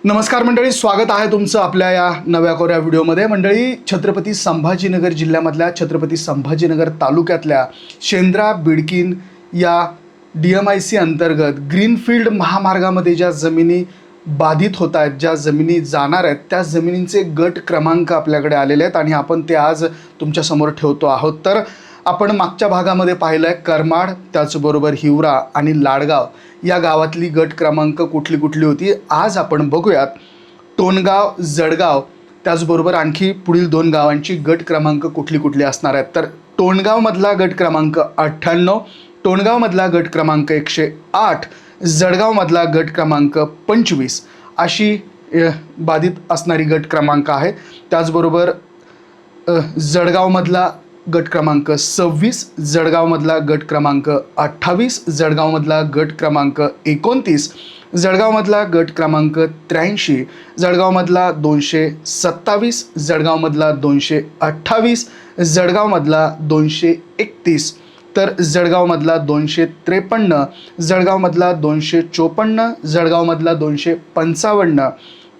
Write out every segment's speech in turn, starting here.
नमस्कार मंडळी, स्वागत आहे तुमचं आपल्या या नव्या कोऱ्या व्हिडिओमध्ये। मंडळी, छत्रपती संभाजीनगर जिल्ह्यामधल्या छत्रपती संभाजीनगर तालुक्यातल्या शेंद्रा बिडकीन या DMIC अंतर्गत ग्रीनफील्ड महामार्गामध्ये ज्या जमिनी बाधित होत आहेत, ज्या जमिनी जाणार आहेत, त्या जमिनींचे गट क्रमांक आपल्याकडे आलेले आहेत आणि आपण ते आज तुमच्यासमोर ठेवतो आहोत। तर आपण मागच्या भागामध्ये पाहिलं आहे करमाड, त्याचबरोबर हिवरा आणि लाडगाव या गावातली गट क्रमांक कुठली कुठली होती। आज आपण बघूयात टोणगाव, जळगाव, त्याचबरोबर आणखी पुढील 2 गावांची गट क्रमांक कुठली कुठली असणार आहेत। तर टोणगावमधला गट क्रमांक 98, टोणगावमधला गट क्रमांक 108, जळगावमधला गट क्रमांक 25 अशी बाधित असणारी गट क्रमांक आहे। त्याचबरोबर जळगावमधला गट क्रमांक 26, जळगावमधला गट क्रमांक 28, जळगावमधला गट क्रमांक 29, जळगावमधला गट क्रमांक 83, जळगावमधला 227, जळगावमधला 228, जळगावमधला 231, तर जळगावमधला 253, जळगावमधला 254, जळगावमधला 255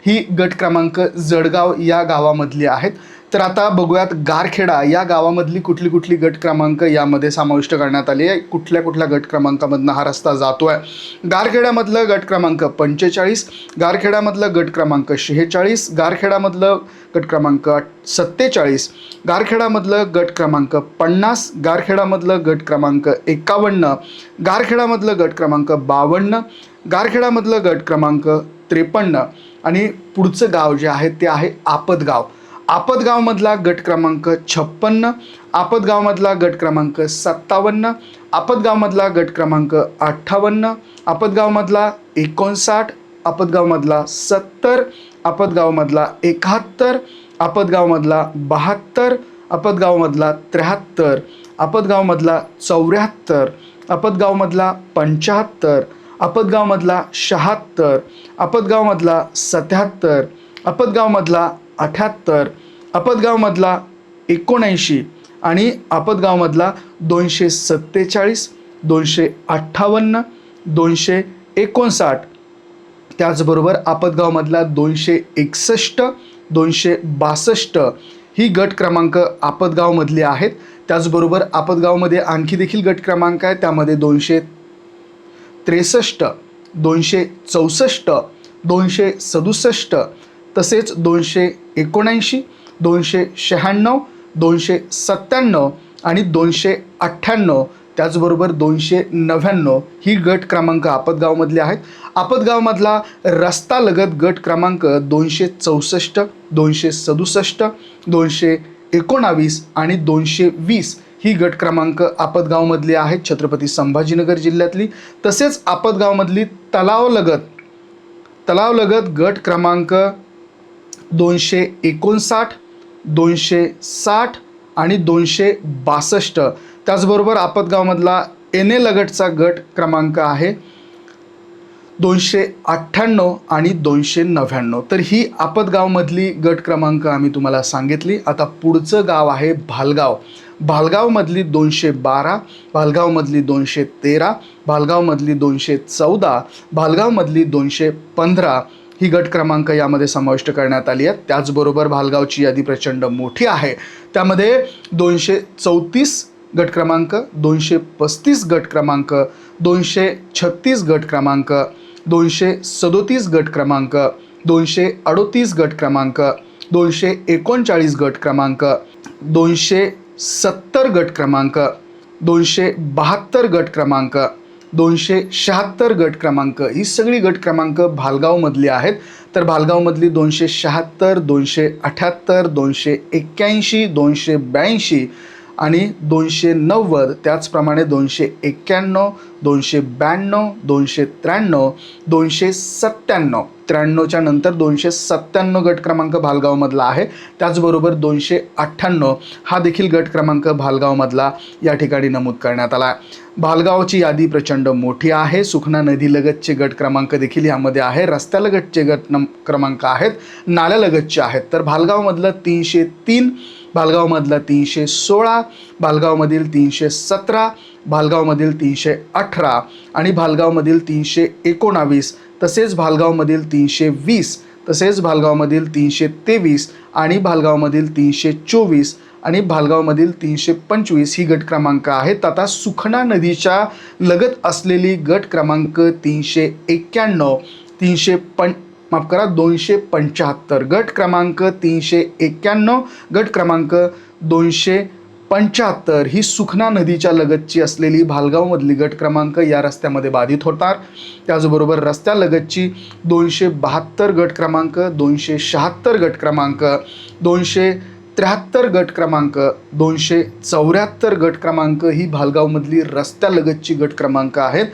ही गट क्रमांक जळगाव या गावामधली आहेत। तर आता बघूयात गारखेडा या गावामधली कुठली कुठली गट क्रमांक यामध्ये समाविष्ट करण्यात आली आहे, कुठल्या कुठल्या गट क्रमांकामधनं हा रस्ता जातो आहे। गारखेड्यामधलं गट क्रमांक 45, गारखेड्यामधलं गट क्रमांक 46, गारखेड्यामधलं गट क्रमांक 47, गारखेड्यामधलं गट क्रमांक 50, गारखेड्यामधलं गट क्रमांक 51, गारखेड्यामधलं गट क्रमांक 52, गारखेड्यामधलं गट क्रमांक 53 आणि पुढचं गाव जे आहे ते आहे आपतगाव। आपतगावमधला गट क्रमांक 56, आपतगावमधला गट क्रमांक 57, आपतगावमधला गट क्रमांक 58, आपतगावमधला 59, आपतगावमधला 70, आपतगावमधला 71, आपतगावमधला 72, आपतगावमधला 73, आपतगावमधला 74, आपतगावमधला 75, आपतगावमधला 76, आपतगावमधला 77, आपतगावमधला 78, आपतगावमधला 79 आणि आपतगावमधला 247, 258, 259, त्याचबरोबर आपतगावमधला 261, 262 ही गट क्रमांक आपतगावमधली आहेत। त्याचबरोबर आपतगावमध्ये आणखी देखील गट क्रमांक आहे, त्यामध्ये 263, 264, 267 तसेच 279, 296, 297 आणि 298, त्याचबरोबर 299 ही गट क्रमांक आपतगावमधले आहेत। आपतगावमधला रस्तालगत गट क्रमांक 264, 267, 219 आणि 220 ही गट क्रमांक आपतगावमधली आहेत छत्रपती संभाजीनगर जिल्ह्यातली। तसेच आपतगावमधली तलावलगत गट क्रमांक 259, 260 आणि 262, त्याचबरोबर आपतगावमधला NA लगतचा गट क्रमांक आहे 298 आणि 299। तर ही आपतगावमधली गट क्रमांक आम्ही तुम्हाला सांगितली। आता पुढचं गाव आहे भालगाव। भालगावमधली 212, भालगावमधली 213, भालगावमधली 214, भालगावमधली 215 ही गट क्रमांक यामध्ये समाविष्ट करण्यात आली आहेत। त्याचबरोबर भालगावची यादी प्रचंड मोठी आहे, त्यामध्ये 234 गट क्रमांक, 235 गट क्रमांक, 236 गट क्रमांक, 237 गट क्रमांक, 238 गट क्रमांक, 239 गट क्रमांक, 270 गट क्रमांक, 272 गट क्रमांक, 276 गट क्रमांक ही सगळी गट क्रमांक भालगावमधली आहेत। तर भालगावमधली 276, 278, 281, 282 आणि 290, त्याचप्रमाणे 291, 292, 293, 297, 93च्या नंतर 297 गट क्रमांक भालगावमधला आहे। त्याचबरोबर 298 हा देखील गट क्रमांक भालगावमधला या ठिकाणी नमूद करण्यात आला आहे। भालगावची यादी प्रचंड मोठी आहे। सुखना नदीलगतचे गट क्रमांक देखील यामध्ये आहे, रस्त्यालगतचे गट क्रमांक आहेत, नाल्यालगतचे आहेत। तर भालगावमधलं 303, भालगावमधला 316, भालगावमधील 317, भालगावमधील 318 आणि भालगावमधील 319, तसेच भालगावमधील 320, तसेच भालगावमधील 323 आणि भालगावमधील 324 आणि भालगावमधील 325 ही गट क्रमांक आहेत. आता सुखना नदीच्या लगत असलेली गट क्रमांक 391, 275, गट क्रमांक 391, गट क्रमांक 275 ही सुखना नदीच्या लगतची असलेली भालगावमधली गट क्रमांक या रस्त्यामध्ये बाधित होतात. त्याचबरोबर रस्त्यालगतची 272 गट क्रमांक, 276 गट क्रमांक, 273 गट क्रमांक, 274 गट क्रमांक ही भालगावमधली रस्त्यालगतची गट क्रमांक आहेत.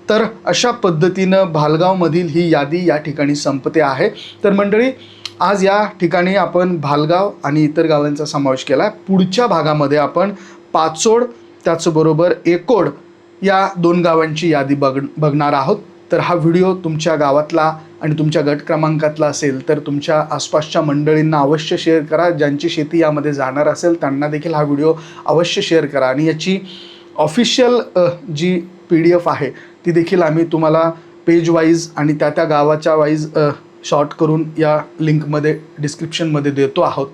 तर अशा पद्धतीनं भालगावमधील ही यादी या ठिकाणी संपते आहे. तर मंडळी, आज या ठिकाणी आपण भालगाव आणि इतर गावांचा समावेश केला आहे. पुढच्या भागामध्ये आपण पाचोड त्याचबरोबर एकोड या 2 गावांची यादी बघणार आहोत. तर हा व्हिडिओ तुमच्या गावातला आणि तुमच्या गट क्रमांकातला असेल तर तुमच्या आसपासच्या मंडळींना अवश्य शेअर करा. ज्यांची शेती यामध्ये जाणार असेल त्यांना देखील हा व्हिडिओ अवश्य शेअर करा. आणि याची ऑफिशियल जी PDF आहे ती देखील आम्ही तुम्हाला पेज वाईज आणि त्या गावाच्या वाईज शॉर्ट करून या लिंकमध्ये डिस्क्रिप्शनमध्ये देतो आहोत.